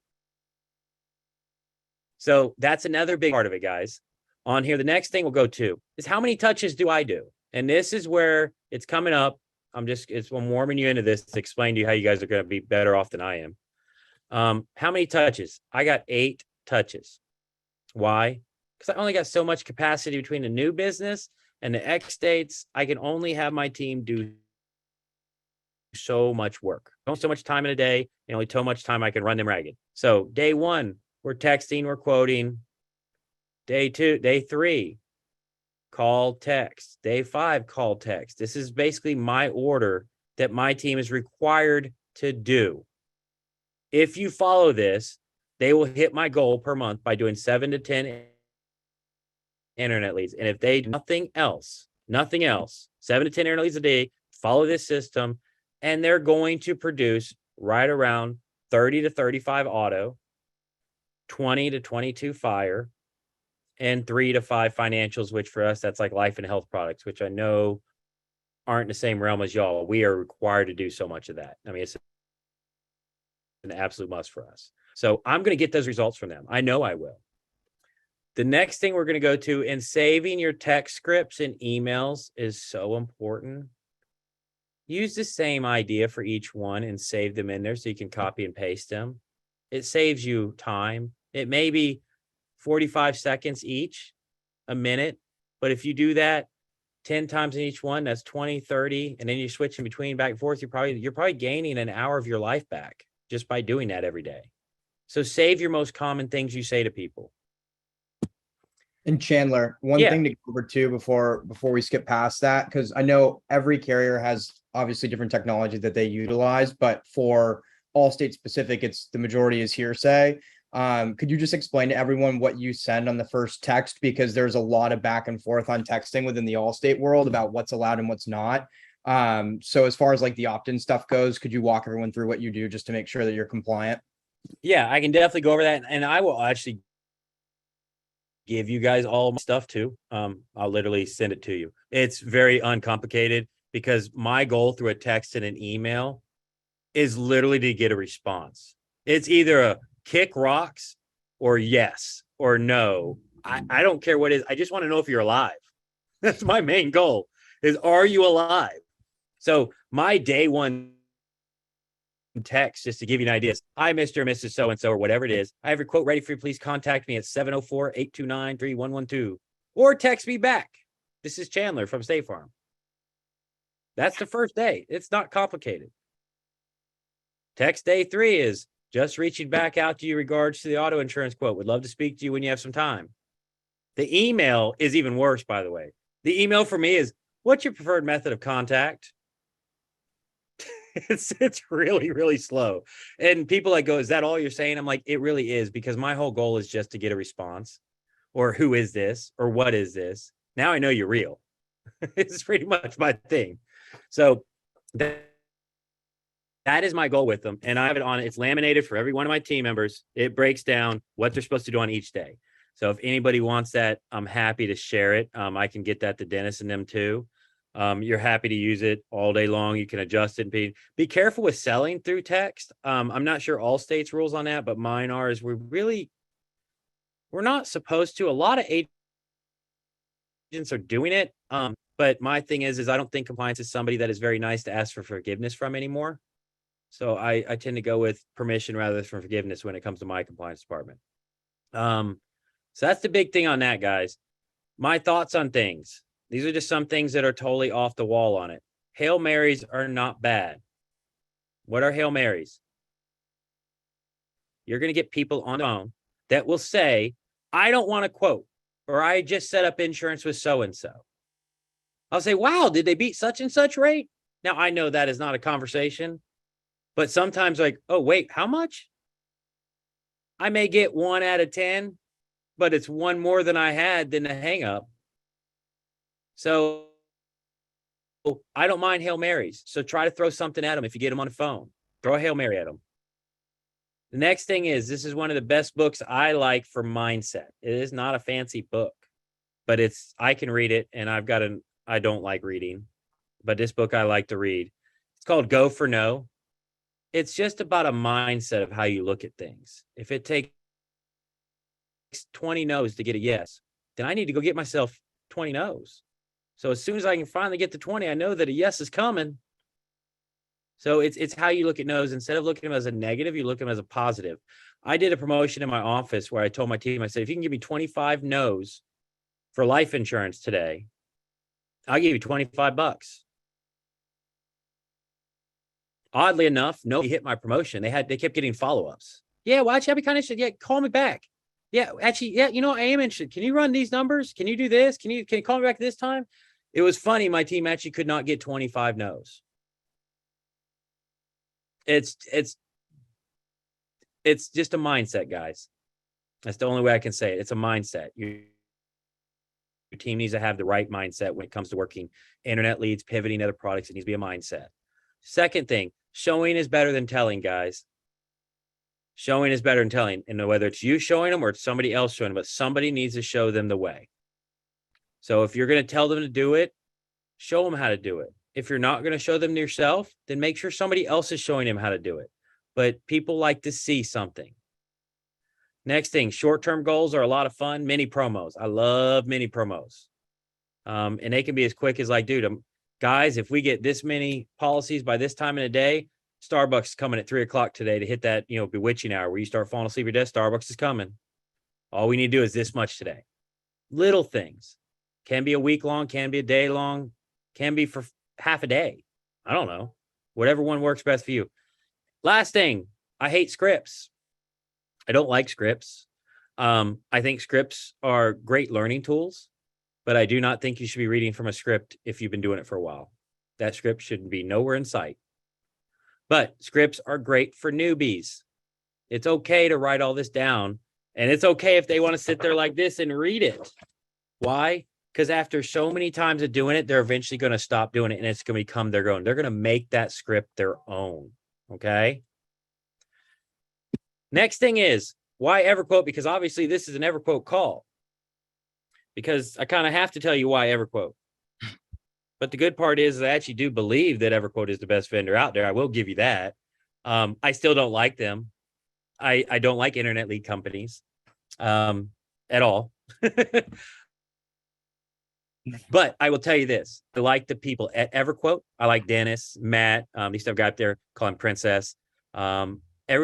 So that's another big part of it, guys. On here, the next thing we'll go to is how many touches do I do? And this is where it's coming up. I'm warming you into this to explain to you how you guys are going to be better off than I am. How many touches? I got 8 touches. Why? Because I only got so much capacity between the new business and the ex-states. I can only have my team do so much work. Only so much time in a day, and only so much time I can run them ragged. So day 1, we're texting, we're quoting. Day 2, day 3, call, text. Day 5, call, text. This is basically my order that my team is required to do. If you follow this, they will hit my goal per month by doing 7 to 10 internet leads. And if they do nothing else, 7 to 10 internet leads a day, follow this system, and they're going to produce right around 30 to 35 auto, 20 to 22 fire, and 3 to 5 financials, which for us, that's like life and health products, which I know aren't in the same realm as y'all. We are required to do so much of that. I mean, it's an absolute must for us. So I'm going to get those results from them. I know I will. The next thing we're going to go to, and saving your text scripts and emails is so important. Use the same idea for each one and save them in there so you can copy and paste them. It saves you time. It may be 45 seconds each, a minute. But if you do that 10 times in each one, that's 20, 30. And then you're switching between back and forth. You're probably gaining an hour of your life back just by doing that every day. So save your most common things you say to people. And Chandler, one thing to go over too before we skip past that, because I know every carrier has obviously different technology that they utilize, but for AllState specific, it's the majority is hearsay. Could you just explain to everyone what you send on the first text? Because there's a lot of back and forth on texting within the AllState world about what's allowed and what's not. So as far as like the opt-in stuff goes, could you walk everyone through what you do just to make sure that you're compliant? Yeah, I can definitely go over that. And I will actually give you guys all my stuff too. I'll literally send it to you. It's very uncomplicated because my goal through a text and an email is literally to get a response. It's either a kick rocks or yes or no. I don't care what it is. I just want to know if you're alive. That's my main goal is, are you alive? So my day one text, just to give you an idea, hi, Mr. or Mrs. So-and-so, or whatever it is. I have your quote ready for you. Please contact me at 704-829-3112 or text me back. This is Chandler from State Farm. That's the first day. It's not complicated. Text day 3 is just reaching back out to you regards to the auto insurance quote. Would love to speak to you when you have some time. The email is even worse, by the way. The email for me is, what's your preferred method of contact? It's really, really slow. And people like go, is that all you're saying? I'm like, it really is, because my whole goal is just to get a response, or who is this, or what is this? Now I know you're real. It's pretty much my thing. So that is my goal with them. And I have it on, it's laminated for every one of my team members. It breaks down what they're supposed to do on each day. So if anybody wants that, I'm happy to share it. I can get that to Dennis and them too. You're happy to use it all day long. You can adjust it. And be careful with selling through text. I'm not sure AllState's rules on that, but mine are, is we're not supposed to. A lot of agents are doing it. But my thing is I don't think compliance is somebody that is very nice to ask for forgiveness from anymore. So I tend to go with permission rather than forgiveness when it comes to my compliance department. So that's the big thing on that, guys. My thoughts on things. These are just some things that are totally off the wall on it. Hail Marys are not bad. What are Hail Marys? You're going to get people on the phone that will say, I don't want a quote, or I just set up insurance with so-and-so. I'll say, wow, did they beat such and such rate? Now, I know that is not a conversation, but sometimes like, oh, wait, how much? I may get 1 out of 10, but it's one more than I had than a hang up. So I don't mind Hail Marys. So try to throw something at them. If you get them on the phone, throw a Hail Mary at them. The next thing is, this is one of the best books I like for mindset. It is not a fancy book, but I can read it, and I don't like reading, but this book I like to read. It's called Go for No. It's just about a mindset of how you look at things. If it takes 20 no's to get a yes, then I need to go get myself 20 no's. So as soon as I can finally get to 20, I know that a yes is coming. So it's how you look at no's. Instead of looking at them as a negative, you look at them as a positive. I did a promotion in my office where I told my team, I said, if you can give me 25 no's for life insurance today, I'll give you $25. Oddly enough, nobody hit my promotion. They kept getting follow-ups. Yeah, well, actually, I'd be kind of interested. Yeah, call me back. Yeah, actually, yeah, I am interested. Can you run these numbers? Can you do this? Can you call me back this time? It was funny. My team actually could not get 25 no's. It's just a mindset, guys. That's the only way I can say it. It's a mindset. Your team needs to have the right mindset when it comes to working internet leads, pivoting other products. It needs to be a mindset. Second thing, showing is better than telling, guys. Showing is better than telling. And whether it's you showing them or it's somebody else showing them, but somebody needs to show them the way. So if you're going to tell them to do it, show them how to do it. If you're not going to show them yourself, then make sure somebody else is showing them how to do it. But people like to see something. Next thing, short-term goals are a lot of fun. Mini promos. I love mini promos. And they can be as quick as like, dude, guys, if we get this many policies by this time in the day, Starbucks is coming at 3:00 today to hit that, bewitching hour where you start falling asleep at your desk. Starbucks is coming. All we need to do is this much today. Little things. Can be a week long, can be a day long, can be for half a day. I don't know. Whatever one works best for you. Last thing, I hate scripts. I don't like scripts. I think scripts are great learning tools, but I do not think you should be reading from a script if you've been doing it for a while. That script should be nowhere in sight. But scripts are great for newbies. It's okay to write all this down, and it's okay if they want to sit there like this and read it. Why? Because after so many times of doing it, they're eventually going to stop doing it, and it's going to become their own. They're going to make that script their own. Okay. Next thing is, why EverQuote? Because obviously this is an EverQuote call. Because I kind of have to tell you why EverQuote. But the good part is I actually do believe that EverQuote is the best vendor out there. I will give you that. I still don't like them. I don't like internet lead companies at all. But I will tell you this. I like the people at EverQuote. I like Dennis, Matt. These I've got there, call him Princess. Everyone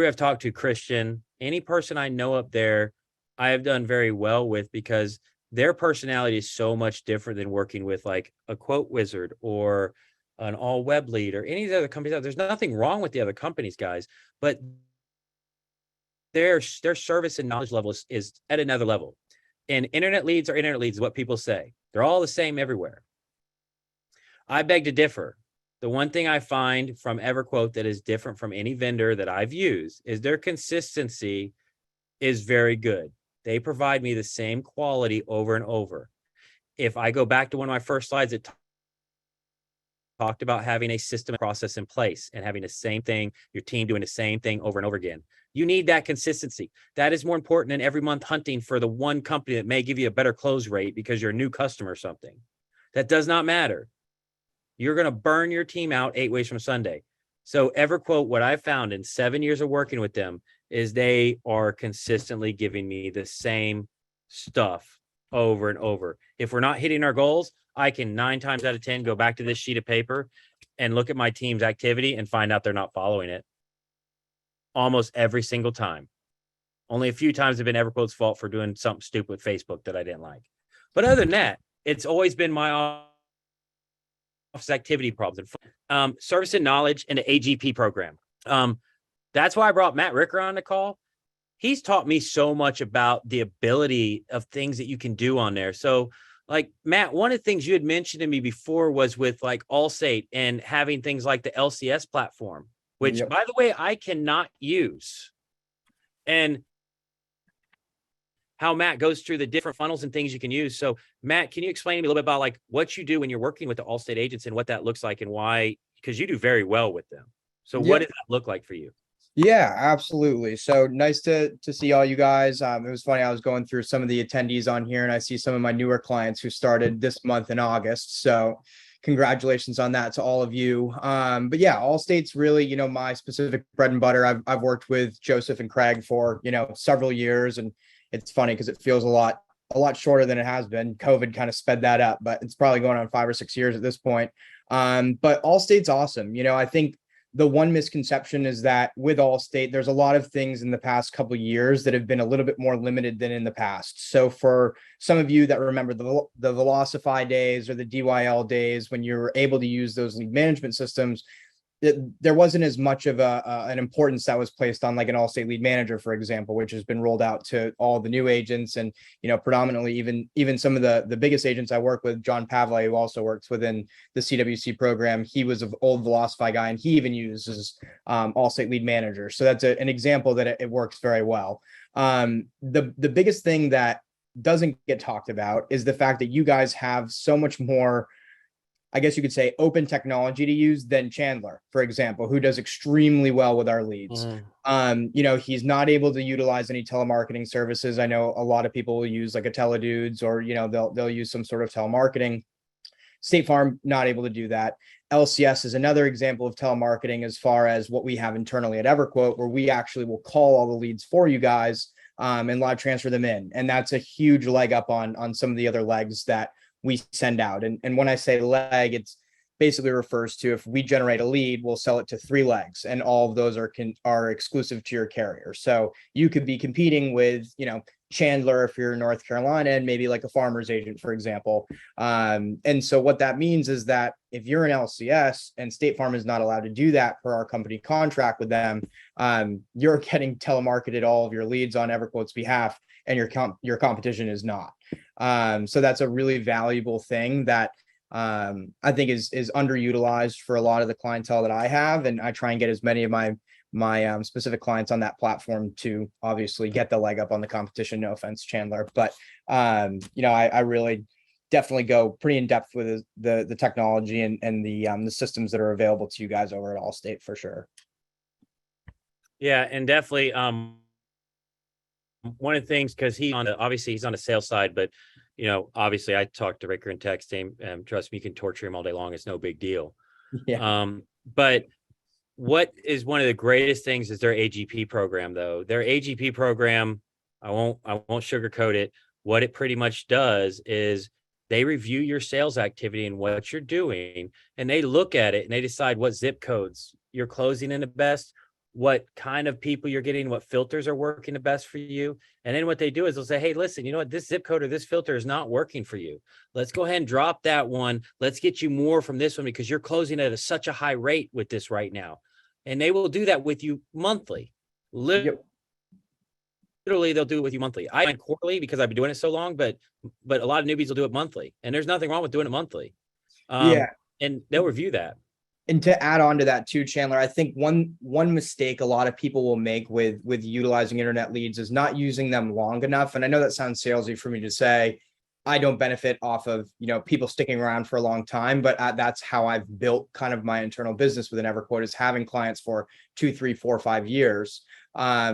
I've talked to, Christian, any person I know up there, I have done very well with because their personality is so much different than working with like a quote wizard or an all web lead or any of the other companies. There's nothing wrong with the other companies, guys, but their service and knowledge level is at another level. And internet leads are internet leads, is what people say. They're all the same everywhere. I beg to differ. The one thing I find from EverQuote that is different from any vendor that I've used is their consistency is very good. They provide me the same quality over and over. If I go back to one of my first slides, it talked about having a system process in place and having the same thing, your team doing the same thing over and over again. You need that consistency. That is more important than every month hunting for the one company that may give you a better close rate because you're a new customer or something. That does not matter. You're going to burn your team out 8 ways from Sunday. So EverQuote, what I've found in 7 years of working with them is they are consistently giving me the same stuff over and over. If we're not hitting our goals, I can 9 times out of 10 go back to this sheet of paper and look at my team's activity and find out they're not following it. Almost every single time. Only a few times have been EverQuote's fault for doing something stupid with Facebook that I didn't like. But other than that, it's always been my office activity problems. Service and knowledge and the AGP program. That's why I brought Matt Ricker on the call. He's taught me so much about the ability of things that you can do on there. So like Matt, one of the things you had mentioned to me before was with like AllState and having things like the LCS platform, which by the way, I cannot use. And how Matt goes through the different funnels and things you can use. So Matt, can you explain to me a little bit about like what you do when you're working with the AllState agents and what that looks like and why, because you do very well with them. So what does that look like for you? Yeah, absolutely. So nice to see all you guys. It was funny. I was going through some of the attendees on here and I see some of my newer clients who started this month in August. So congratulations on that to all of you. But yeah, AllState's really, my specific bread and butter. I've worked with Joseph and Craig for, several years, and it's funny because it feels a lot shorter than it has been. COVID kind of sped that up, but it's probably going on 5 or 6 years at this point. But AllState's awesome. I think the one misconception is that with Allstate, there's a lot of things in the past couple of years that have been a little bit more limited than in the past. So for some of you that remember the Velocify days or the DYL days, when you're able to use those lead management systems, there wasn't as much of an importance that was placed on like an AllState lead manager, for example, which has been rolled out to all the new agents. And, predominantly even some of the biggest agents I work with, John Pavley, who also works within the CWC program, he was an old Velocify guy, and he even uses AllState lead manager. So that's an example that it works very well. The biggest thing that doesn't get talked about is the fact that you guys have so much more, I guess you could say, open technology to use than Chandler, for example, who does extremely well with our leads. He's not able to utilize any telemarketing services. I know a lot of people will use like a Teledudes, or, they'll use some sort of telemarketing. State Farm, not able to do that. LCS is another example of telemarketing as far as what we have internally at EverQuote, where we actually will call all the leads for you guys and live transfer them in. And that's a huge leg up on some of the other legs that we send out. And when I say leg, it's basically refers to, if we generate a lead, we'll sell it to 3 legs, and all of those are exclusive to your carrier. So you could be competing with, Chandler if you're in North Carolina, and maybe like a farmer's agent, for example. And so what that means is that if you're an LCS and State Farm is not allowed to do that per our company contract with them, you're getting telemarketed all of your leads on EverQuote's behalf, and your competition is not. So that's a really valuable thing that I think is underutilized for a lot of the clientele that I have. And I try and get as many of my specific clients on that platform to obviously get the leg up on the competition. No offense, Chandler, but I really definitely go pretty in depth with the technology and the systems that are available to you guys over at AllState for sure. Yeah, and definitely one of the things, because obviously he's on the sales side, but obviously I talk to Ricker and text him, and trust me, you can torture him all day long. It's no big deal. Yeah. But what is one of the greatest things is their AGP program, though. Their AGP program, I won't sugarcoat it. What it pretty much does is they review your sales activity and what you're doing, and they look at it and they decide what zip codes you're closing in the best, what kind of people you're getting, what filters are working the best for you. And then what they do is they'll say, hey, listen, you know what, this zip code or this filter is not working for you. Let's go ahead and drop that one. Let's get you more from this one because you're closing at such a high rate with this right now. And they will do that with you monthly. Literally, they'll do it with you monthly. I find quarterly because I've been doing it so long, but a lot of newbies will do it monthly. And there's nothing wrong with doing it monthly. And they'll review that. And to add on to that too, Chandler, I think one mistake a lot of people will make with utilizing internet leads is not using them long enough. And I know that sounds salesy for me to say. I don't benefit off of, people sticking around for a long time, but that's how I've built kind of my internal business within EverQuote, is having clients for 2, 3, 4, 5 years. At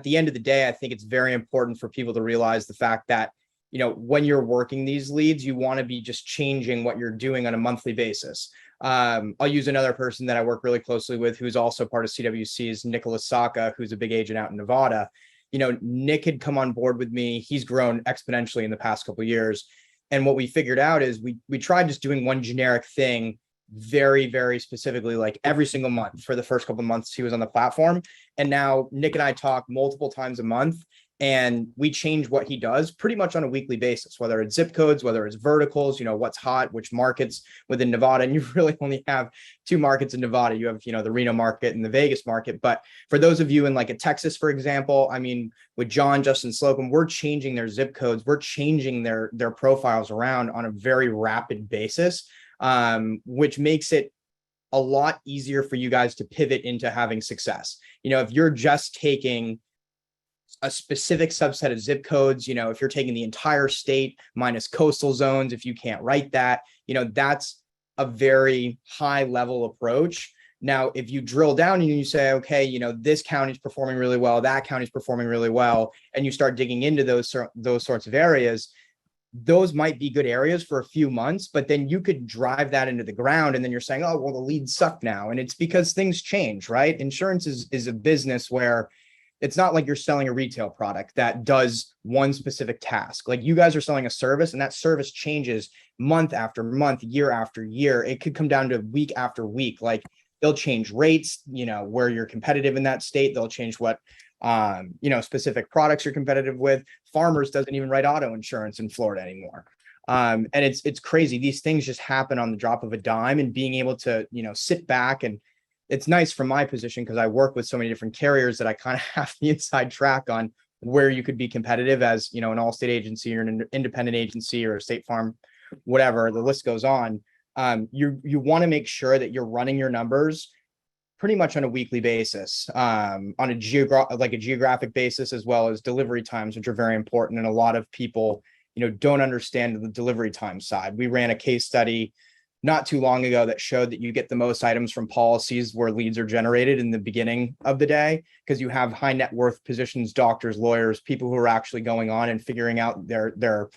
the end of the day, I think it's very important for people to realize the fact that, when you're working these leads, you want to be just changing what you're doing on a monthly basis. I'll use another person that I work really closely with, who's also part of CWC, is Nicholas Saka, who's a big agent out in Nevada. Nick had come on board with me. He's grown exponentially in the past couple of years. And what we figured out is we tried just doing one generic thing very, very specifically, like every single month for the first couple of months he was on the platform. And now Nick and I talk multiple times a month, and we change what he does pretty much on a weekly basis, whether it's zip codes, whether it's verticals, what's hot, which markets within Nevada. And you really only have 2 markets in Nevada. You have, the Reno market and the Vegas market. But for those of you in like a Texas, for example, I mean, with John, Justin Slocum, we're changing their zip codes. We're changing their profiles around on a very rapid basis, which makes it a lot easier for you guys to pivot into having success. If you're just taking a specific subset of zip codes, if you're taking the entire state minus coastal zones, if you can't write that, that's a very high level approach. Now, if you drill down and you say, okay, this county's performing really well, that county's performing really well, and you start digging into those sorts of areas, those might be good areas for a few months, but then you could drive that into the ground, and then you're saying, oh, well, the leads suck now. And it's because things change, right? Insurance is a business where it's not like you're selling a retail product that does one specific task. Like, you guys are selling a service, and that service changes month after month, year after year. It could come down to week after week. Like, they'll change rates, where you're competitive in that state. They'll change what, specific products you're competitive with. Farmers doesn't even write auto insurance in Florida anymore. And it's crazy. These things just happen on the drop of a dime, and being able to, sit back, and it's nice from my position because I work with so many different carriers that I kind of have the inside track on where you could be competitive as, an Allstate agency or an independent agency or a State Farm, whatever, the list goes on. You want to make sure that you're running your numbers pretty much on a weekly basis, on a geographic basis, as well as delivery times, which are very important. And a lot of people, don't understand the delivery time side. We ran a case study not too long ago that showed that you get the most items from policies where leads are generated in the beginning of the day, because you have high net worth positions, doctors, lawyers, people who are actually going on and figuring out their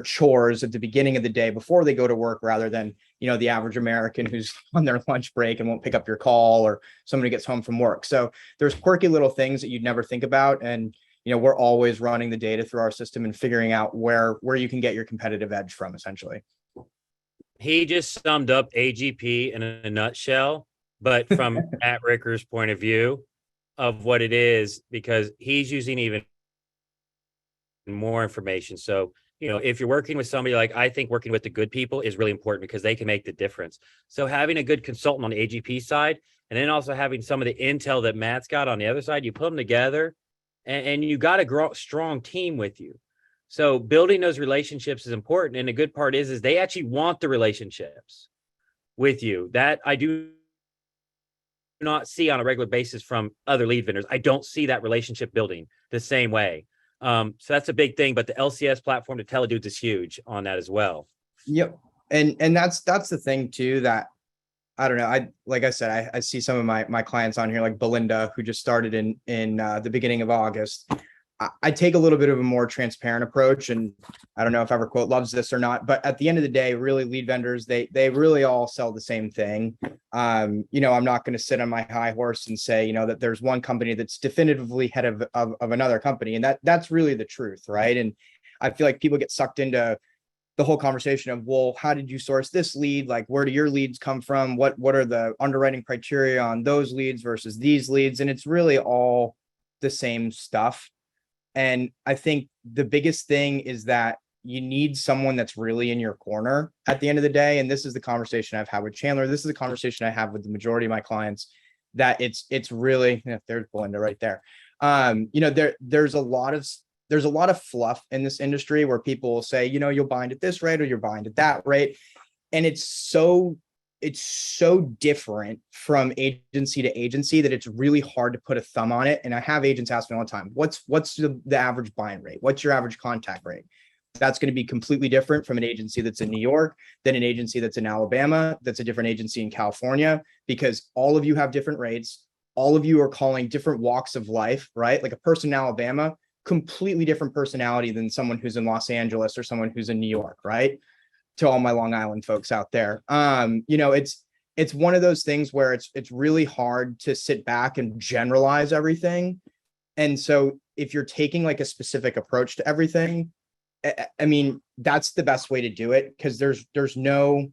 chores at the beginning of the day before they go to work, rather than, the average American who's on their lunch break and won't pick up your call, or somebody gets home from work. So there's quirky little things that you'd never think about. And, we're always running the data through our system and figuring out where you can get your competitive edge from, essentially. He just summed up AGP in a nutshell, but from Matt Ricker's point of view of what it is, because he's using even more information. So, if you're working with somebody, like, I think working with the good people is really important because they can make the difference. So having a good consultant on the AGP side, and then also having some of the intel that Matt's got on the other side, you put them together, and you got a strong team with you. So building those relationships is important. And the good part is they actually want the relationships with you. That I do not see on a regular basis from other lead vendors. I don't see that relationship building the same way. So that's a big thing, but the LCS platform to teledudes is huge on that as well. Yep. And that's the thing too, that I don't know. Like I said, I see some of my clients on here, like Belinda, who just started in the beginning of August. I take a little bit of a more transparent approach, and I don't know if EverQuote loves this or not, but at the end of the day, really lead vendors, they really all sell the same thing. I'm not going to sit on my high horse and say, that there's one company that's definitively head of another company. And that's really the truth. Right. And I feel like people get sucked into the whole conversation of, well, how did you source this lead? Like, where do your leads come from? What are the underwriting criteria on those leads versus these leads? And it's really all the same stuff. And I think the biggest thing is that you need someone that's really in your corner at the end of the day. And this is the conversation I've had with Chandler. This is the conversation I have with the majority of my clients, that it's really, there's Belinda right there. There's a lot of fluff in this industry where people will say, you'll bind at this rate or you're bind at that rate. And it's so different from agency to agency that it's really hard to put a thumb on it. And I have agents ask me all the time, what's the average bind rate? What's your average contact rate? That's going to be completely different from an agency that's in New York than an agency that's in Alabama, that's a different agency in California, because all of you have different rates. All of you are calling different walks of life, right? Like a person in Alabama, completely different personality than someone who's in Los Angeles or someone who's in New York, right? To all my Long Island folks out there. It's one of those things where it's really hard to sit back and generalize everything. And so if you're taking like a specific approach to everything, I mean, that's the best way to do it, because there's no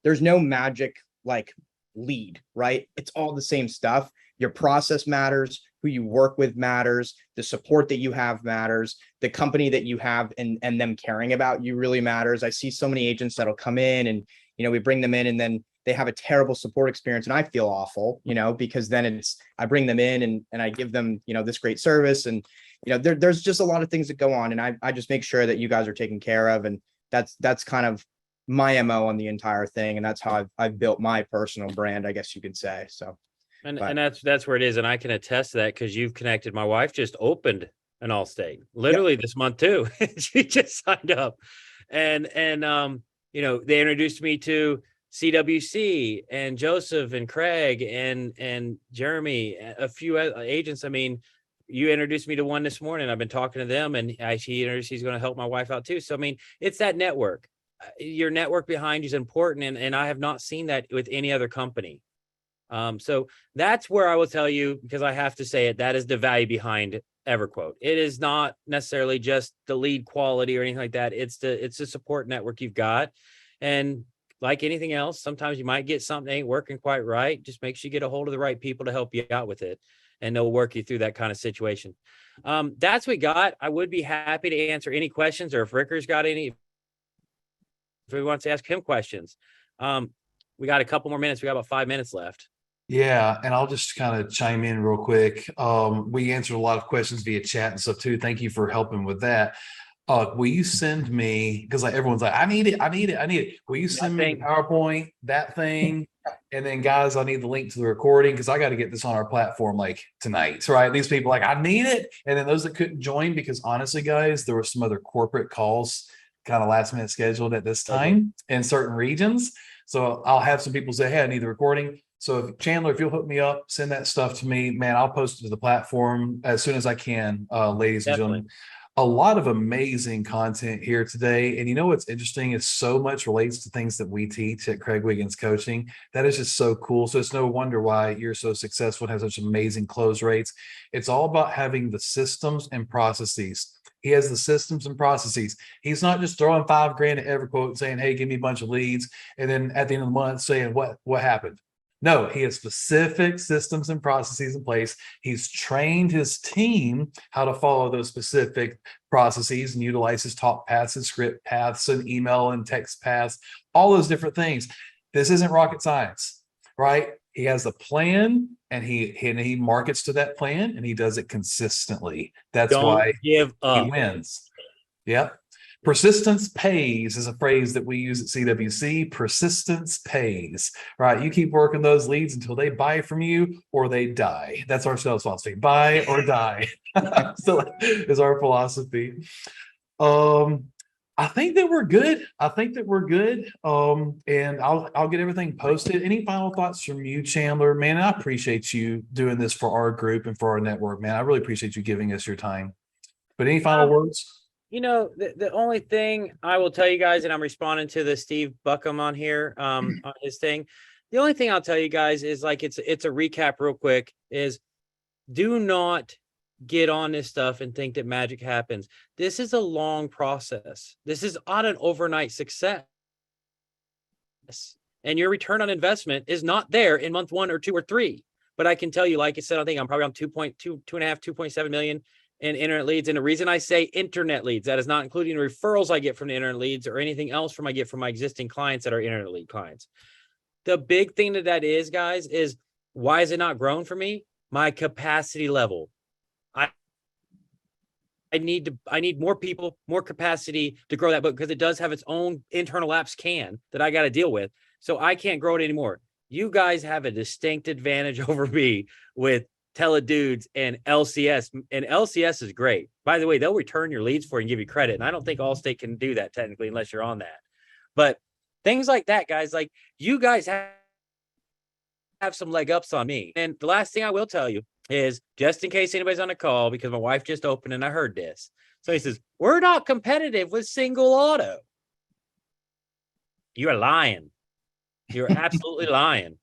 magic like lead, right? It's all the same stuff. Your process matters, who you work with matters, the support that you have matters, the company that you have and them caring about you really matters. I see so many agents that'll come in and, we bring them in and then they have a terrible support experience, and I feel awful, because then I bring them in and I give them, this great service, and, there's just a lot of things that go on, and I just make sure that you guys are taken care of. And that's kind of my MO on the entire thing. And that's how I've built my personal brand, I guess you could say. So. And that's where it is. And I can attest to that because you've connected. My wife just opened an AllState literally this month too. She just signed up, and they introduced me to CWC and Joseph and Craig and Jeremy, a few agents. I mean, you introduced me to one this morning. I've been talking to them, and he's going to help my wife out too. So, I mean, it's that network. Your network behind you is important. And I have not seen that with any other company. So that's where I will tell you, because I have to say it, that is the value behind EverQuote. It is not necessarily just the lead quality or anything like that. It's the support network you've got. And like anything else, sometimes you might get something that ain't working quite right. Just make sure you get a hold of the right people to help you out with it, and they'll work you through that kind of situation. That's what we got. I would be happy to answer any questions, or if Ricker's got any. if we want to ask him questions. We got a couple more minutes. We got about 5 minutes left. Yeah, and I'll just kind of chime in real quick. We answered a lot of questions via chat and stuff too. Thank you for helping with that. Will you send me, because like everyone's like, I need it. Will you send me PowerPoint, that thing? And then guys, I need the link to the recording because I got to get this on our platform like tonight. Right. These people like, I need it. And then those that couldn't join, because honestly, guys, there were some other corporate calls kind of last minute scheduled at this time in certain regions. So I'll have some people say, hey, I need the recording. So if Chandler, if you'll hook me up, send that stuff to me, man, I'll post it to the platform as soon as I can, ladies and gentlemen. A lot of amazing content here today. And you know what's interesting is so much relates to things that we teach at Craig Wiggins Coaching. That is just so cool. So it's no wonder why you're so successful and have such amazing close rates. It's all about having the systems and processes. He has the systems and processes. He's not just throwing $5,000 at EverQuote and saying, hey, give me a bunch of leads. And then at the end of the month saying, what happened? No, he has specific systems and processes in place. He's trained his team how to follow those specific processes and utilize his talk paths and script paths and email and text paths, all those different things. This isn't rocket science, right? He has a plan and he markets to that plan and he does it consistently. That's why he wins. Yep. Persistence pays is a phrase that we use at CWC. Persistence pays, right? You keep working those leads until they buy from you or they die. That's our sales philosophy. Buy or die. So is our philosophy. I think that we're good. And I'll get everything posted. Any final thoughts from you, Chandler? Man, I appreciate you doing this for our group and for our network, man. I really appreciate you giving us your time. But any final words? You know, the only thing I will tell you guys, and I'm responding to the Steve Buckham on here, on his thing. The only thing I'll tell you guys is like, it's a recap real quick, is do not get on this stuff and think that magic happens. This is a long process. This is not an overnight success. And your return on investment is not there in month 1 or 2 or 3. But I can tell you, like I said, I think I'm probably on 2.7 million in internet leads. And the reason I say internet leads, that is not including the referrals I get from the internet leads or anything else from I get from my existing clients that are internet lead clients. The big thing that is, guys, is why is it not grown for me? My capacity level. I need more people, more capacity to grow that book, because it does have its own internal apps that I got to deal with. So I can't grow it anymore. You guys have a distinct advantage over me with Teledudes and LCS, and LCS is great. By the way, they'll return your leads for you and give you credit. And I don't think AllState can do that technically unless you're on that. But things like that, guys, like you guys have some leg ups on me. And the last thing I will tell you is, just in case anybody's on a call, because my wife just opened and I heard this. So he says, we're not competitive with single auto. You're lying. You're absolutely lying.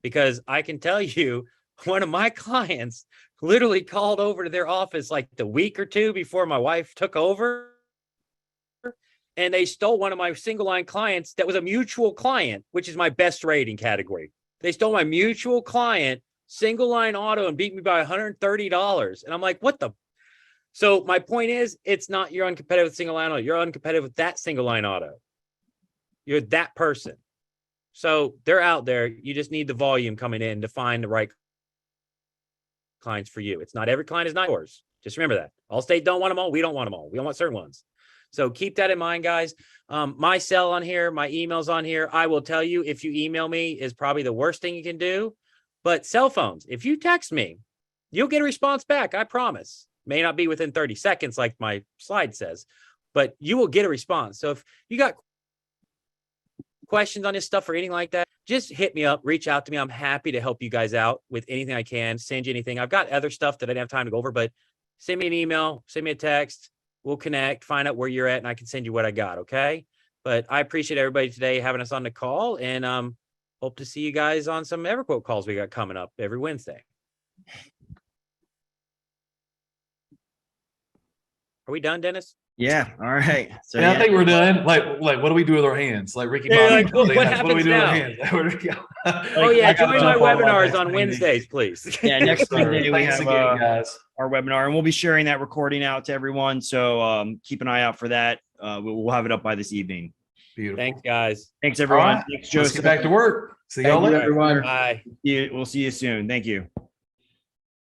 Because I can tell you, one of my clients literally called over to their office like the week or 2 before my wife took over. And they stole one of my single line clients that was a mutual client, which is my best rating category. They stole my mutual client, single line auto, and beat me by $130. And I'm like, what the? So my point is, it's not you're uncompetitive with single line auto. You're uncompetitive with that single line auto. You're that person. So they're out there. You just need the volume coming in to find the right clients for you. It's not every client is not yours. Just remember that. AllState don't want them all. We don't want them all. We don't want certain ones. So keep that in mind, guys. My cell on here, my email's on here. I will tell you, if you email me is probably the worst thing you can do. But cell phones, if you text me, you'll get a response back. I promise. May not be within 30 seconds like my slide says, but you will get a response. So if you got questions on this stuff or anything like that, just hit me up, reach out to me. I'm happy to help you guys out with anything I can, send you anything. I've got other stuff that I didn't have time to go over, but send me an email, send me a text. We'll connect, find out where you're at, and I can send you what I got, okay? But I appreciate everybody today having us on the call, and hope to see you guys on some EverQuote calls we got coming up every Wednesday. Are we done, Dennis? Yeah. All right. So I think we're done. Like, what do we do with our hands? Like Ricky Bobby. Like, what do we do with our hands? Oh yeah, join my webinars on Wednesdays, please. Yeah, next Wednesday we Thanks have again, guys. our webinar, and we'll be sharing that recording out to everyone. So keep an eye out for that. We'll have it up by this evening. Beautiful. Thanks, guys. Thanks, All everyone. right, Thanks, let's Joseph. get back to work. See y'all Thank you, later. everyone. Bye. We'll see you soon. Thank you.